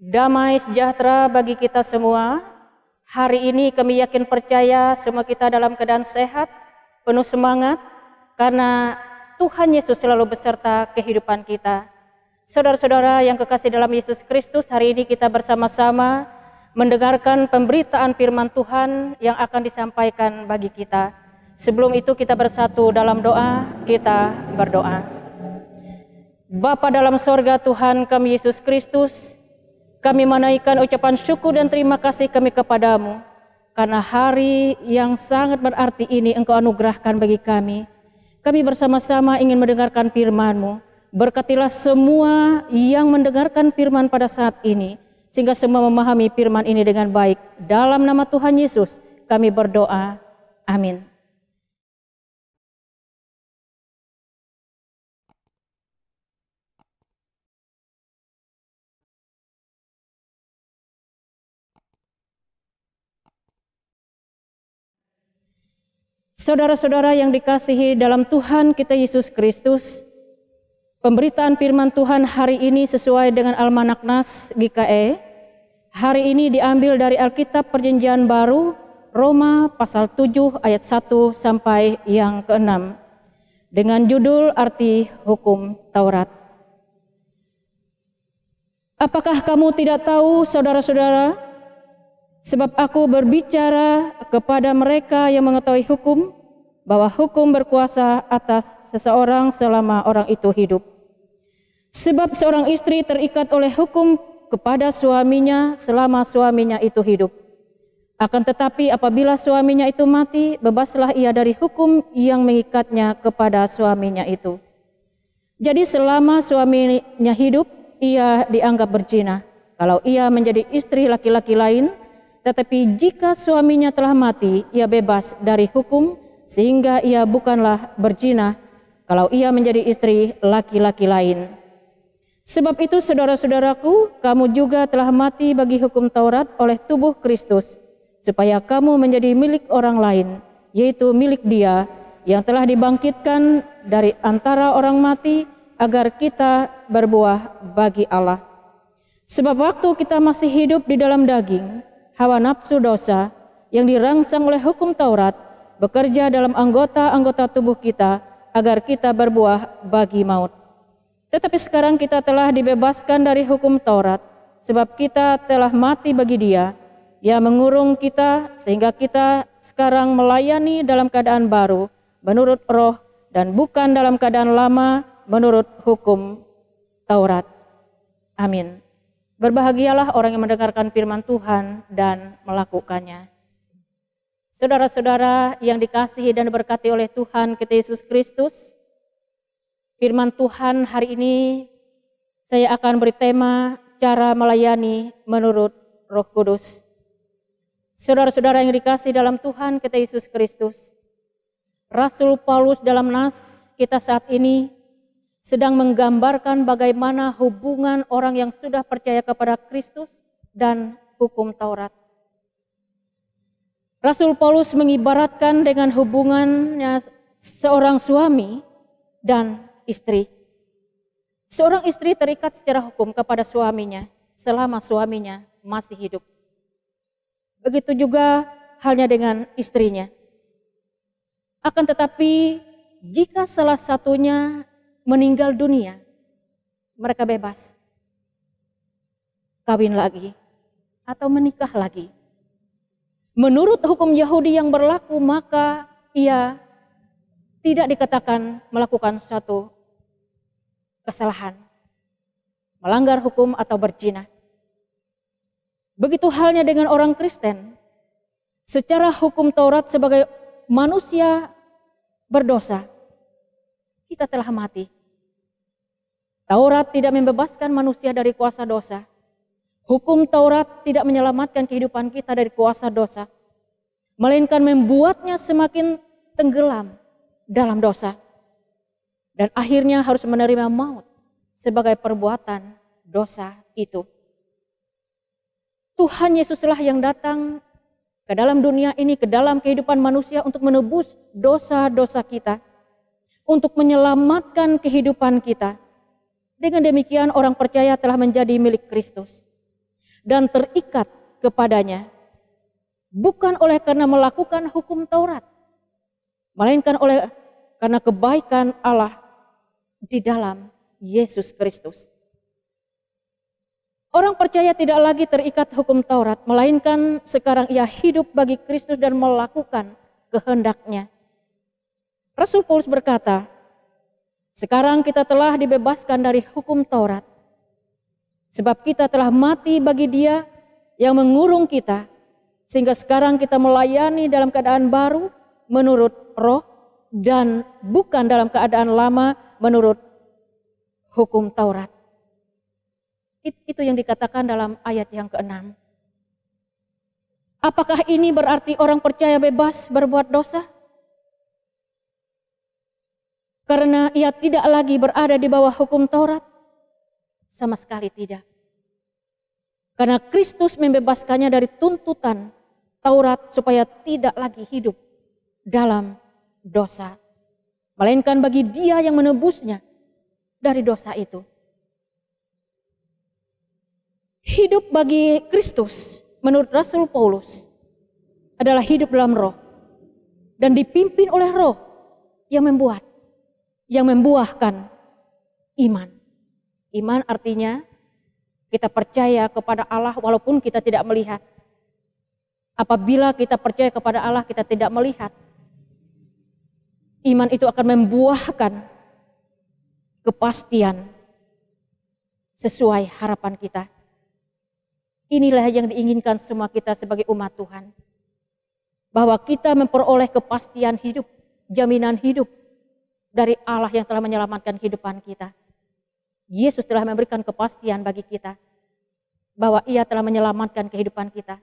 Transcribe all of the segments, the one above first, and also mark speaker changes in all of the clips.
Speaker 1: Damai sejahtera bagi kita semua. Hari ini kami yakin percaya semua kita dalam keadaan sehat, penuh semangat, karena Tuhan Yesus selalu beserta kehidupan kita. Saudara-saudara yang kekasih dalam Yesus Kristus, hari ini kita bersama-sama mendengarkan pemberitaan firman Tuhan yang akan disampaikan bagi kita. Sebelum itu kita bersatu dalam doa, kita berdoa. Bapa dalam sorga Tuhan kami Yesus Kristus, kami menaikkan ucapan syukur dan terima kasih kami kepadamu, karena hari yang sangat berarti ini Engkau anugerahkan bagi kami. Kami bersama-sama ingin mendengarkan firman-Mu. Berkatilah semua yang mendengarkan firman pada saat ini, sehingga semua memahami firman ini dengan baik. Dalam nama Tuhan Yesus kami berdoa. Amin. Saudara-saudara yang dikasihi dalam Tuhan kita Yesus Kristus, pemberitaan firman Tuhan hari ini sesuai dengan Almanak Nas GKE. Hari ini diambil dari Alkitab Perjanjian Baru, Roma pasal 7 ayat 1 sampai yang ke-6, dengan judul arti hukum Taurat. Apakah kamu tidak tahu, saudara-saudara, sebab aku berbicara kepada mereka yang mengetahui hukum, bahwa hukum berkuasa atas seseorang selama orang itu hidup. Sebab seorang istri terikat oleh hukum kepada suaminya selama suaminya itu hidup. Akan tetapi apabila suaminya itu mati, bebaslah ia dari hukum yang mengikatnya kepada suaminya itu. Jadi selama suaminya hidup, ia dianggap berzina kalau ia menjadi istri laki-laki lain. Tetapi jika suaminya telah mati, ia bebas dari hukum, sehingga ia bukanlah berzina kalau ia menjadi istri laki-laki lain. Sebab itu saudara-saudaraku, kamu juga telah mati bagi hukum Taurat oleh tubuh Kristus, supaya kamu menjadi milik orang lain, yaitu milik Dia yang telah dibangkitkan dari antara orang mati, agar kita berbuah bagi Allah. Sebab waktu kita masih hidup di dalam daging, hawa nafsu dosa yang dirangsang oleh hukum Taurat bekerja dalam anggota-anggota tubuh kita agar kita berbuah bagi maut. Tetapi sekarang kita telah dibebaskan dari hukum Taurat, sebab kita telah mati bagi Dia yang mengurung kita, sehingga kita sekarang melayani dalam keadaan baru menurut roh, dan bukan dalam keadaan lama menurut hukum Taurat. Amin. Berbahagialah orang yang mendengarkan firman Tuhan dan melakukannya. Saudara-saudara yang dikasihi dan diberkati oleh Tuhan kita Yesus Kristus, firman Tuhan hari ini saya akan beri tema cara melayani menurut Roh Kudus. Saudara-saudara yang dikasihi dalam Tuhan kita Yesus Kristus, Rasul Paulus dalam nas kita saat ini sedang menggambarkan bagaimana hubungan orang yang sudah percaya kepada Kristus dan hukum Taurat. Rasul Paulus mengibaratkan dengan hubungannya seorang suami dan istri. Seorang istri terikat secara hukum kepada suaminya selama suaminya masih hidup. Begitu juga halnya dengan istrinya. Akan tetapi jika salah satunya meninggal dunia, mereka bebas kawin lagi atau menikah lagi. Menurut hukum Yahudi yang berlaku, maka ia tidak dikatakan melakukan suatu kesalahan, melanggar hukum atau berzina. Begitu halnya dengan orang Kristen. Secara hukum Taurat sebagai manusia berdosa, kita telah mati. Taurat tidak membebaskan manusia dari kuasa dosa. Hukum Taurat tidak menyelamatkan kehidupan kita dari kuasa dosa, melainkan membuatnya semakin tenggelam dalam dosa. Dan akhirnya harus menerima maut sebagai perbuatan dosa itu. Tuhan Yesuslah yang datang ke dalam dunia ini, ke dalam kehidupan manusia untuk menebus dosa-dosa kita, untuk menyelamatkan kehidupan kita. Dengan demikian orang percaya telah menjadi milik Kristus. dan terikat kepadanya, bukan oleh karena melakukan hukum Taurat, melainkan oleh karena kebaikan Allah di dalam Yesus Kristus. Orang percaya tidak lagi terikat hukum Taurat, melainkan sekarang ia hidup bagi Kristus dan melakukan kehendak-Nya. Rasul Paulus berkata, sekarang kita telah dibebaskan dari hukum Taurat, sebab kita telah mati bagi Dia yang mengurung kita, sehingga sekarang kita melayani dalam keadaan baru menurut roh dan bukan dalam keadaan lama menurut hukum Taurat. Itu yang dikatakan dalam ayat yang ke-6. Apakah ini berarti orang percaya bebas berbuat dosa? Karena ia tidak lagi berada di bawah hukum Taurat? Sama sekali tidak. Karena Kristus membebaskannya dari tuntutan Taurat supaya tidak lagi hidup dalam dosa. Melainkan bagi Dia yang menebusnya dari dosa itu. Hidup bagi Kristus menurut Rasul Paulus adalah hidup dalam roh dan dipimpin oleh roh yang membuahkan iman. Iman artinya kita percaya kepada Allah walaupun kita tidak melihat. Apabila kita percaya kepada Allah kita tidak melihat, iman itu akan membuahkan kepastian sesuai harapan kita. Inilah yang diinginkan semua kita sebagai umat Tuhan. Bahwa kita memperoleh kepastian hidup, jaminan hidup dari Allah yang telah menyelamatkan kehidupan kita. Yesus telah memberikan kepastian bagi kita bahwa Ia telah menyelamatkan kehidupan kita.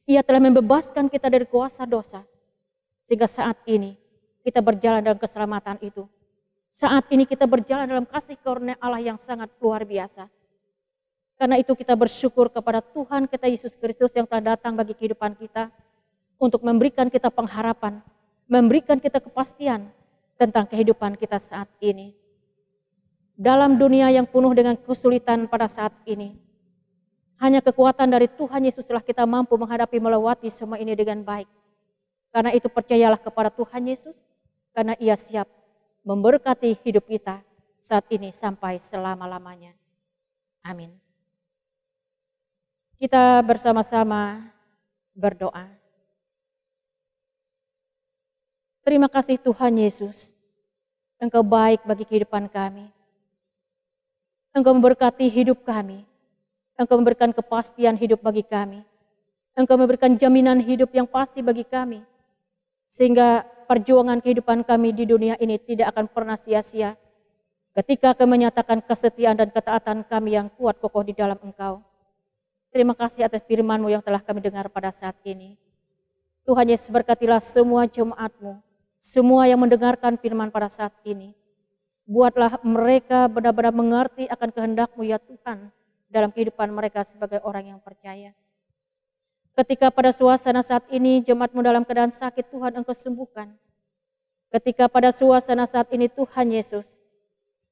Speaker 1: Ia telah membebaskan kita dari kuasa dosa. Sehingga saat ini kita berjalan dalam keselamatan itu. Saat ini kita berjalan dalam kasih karunia Allah yang sangat luar biasa. Karena itu kita bersyukur kepada Tuhan kita Yesus Kristus yang telah datang bagi kehidupan kita untuk memberikan kita pengharapan, memberikan kita kepastian tentang kehidupan kita saat ini. Dalam dunia yang penuh dengan kesulitan pada saat ini, hanya kekuatan dari Tuhan Yesuslah kita mampu menghadapi melewati semua ini dengan baik. Karena itu percayalah kepada Tuhan Yesus, karena Ia siap memberkati hidup kita saat ini sampai selama-lamanya. Amin. Kita bersama-sama berdoa. Terima kasih Tuhan Yesus, Engkau baik bagi kehidupan kami. Engkau memberkati hidup kami. Engkau memberikan kepastian hidup bagi kami. Engkau memberikan jaminan hidup yang pasti bagi kami. Sehingga perjuangan kehidupan kami di dunia ini tidak akan pernah sia-sia. Ketika kami menyatakan kesetiaan dan ketaatan kami yang kuat kokoh di dalam Engkau. Terima kasih atas firman-Mu yang telah kami dengar pada saat ini. Tuhan Yesus berkatilah semua jemaat-Mu. Semua yang mendengarkan firman pada saat ini. Buatlah mereka benar-benar mengerti akan kehendak-Mu ya Tuhan dalam kehidupan mereka sebagai orang yang percaya. Ketika pada suasana saat ini jemaat-Mu dalam keadaan sakit, Tuhan Engkau sembuhkan. Ketika pada suasana saat ini Tuhan Yesus,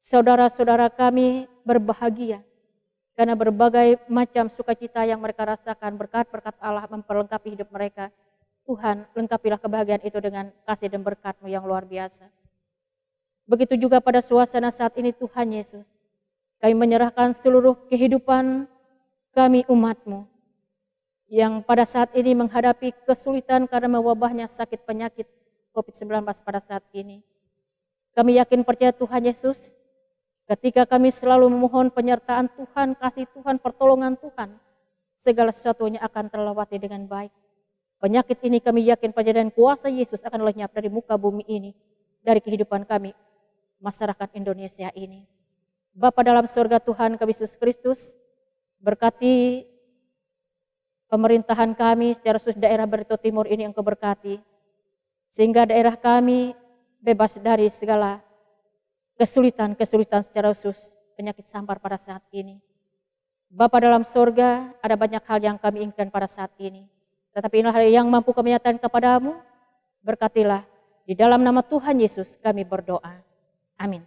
Speaker 1: saudara-saudara kami berbahagia karena berbagai macam sukacita yang mereka rasakan berkat-berkat Allah memperlengkapi hidup mereka. Tuhan, lengkapilah kebahagiaan itu dengan kasih dan berkat-Mu yang luar biasa. Begitu juga pada suasana saat ini Tuhan Yesus, kami menyerahkan seluruh kehidupan kami umat-Mu yang pada saat ini menghadapi kesulitan karena mewabahnya sakit penyakit COVID-19 pada saat ini. Kami yakin percaya Tuhan Yesus, ketika kami selalu memohon penyertaan Tuhan, kasih Tuhan, pertolongan Tuhan, segala sesuatunya akan terlewati dengan baik. Penyakit ini kami yakin percaya dan kuasa Yesus akan lenyap dari muka bumi ini, dari kehidupan kami, masyarakat Indonesia ini. Bapa dalam surga Tuhan kami Yesus Kristus, berkati pemerintahan kami secara khusus daerah Barito Timur ini Engkau berkati, sehingga daerah kami bebas dari segala kesulitan-kesulitan secara khusus penyakit sampar pada saat ini. Bapa dalam surga, ada banyak hal yang kami inginkan pada saat ini. Tetapi inilah yang mampu kami nyatakan kepadamu, berkatilah. Di dalam nama Tuhan Yesus kami berdoa. Amin.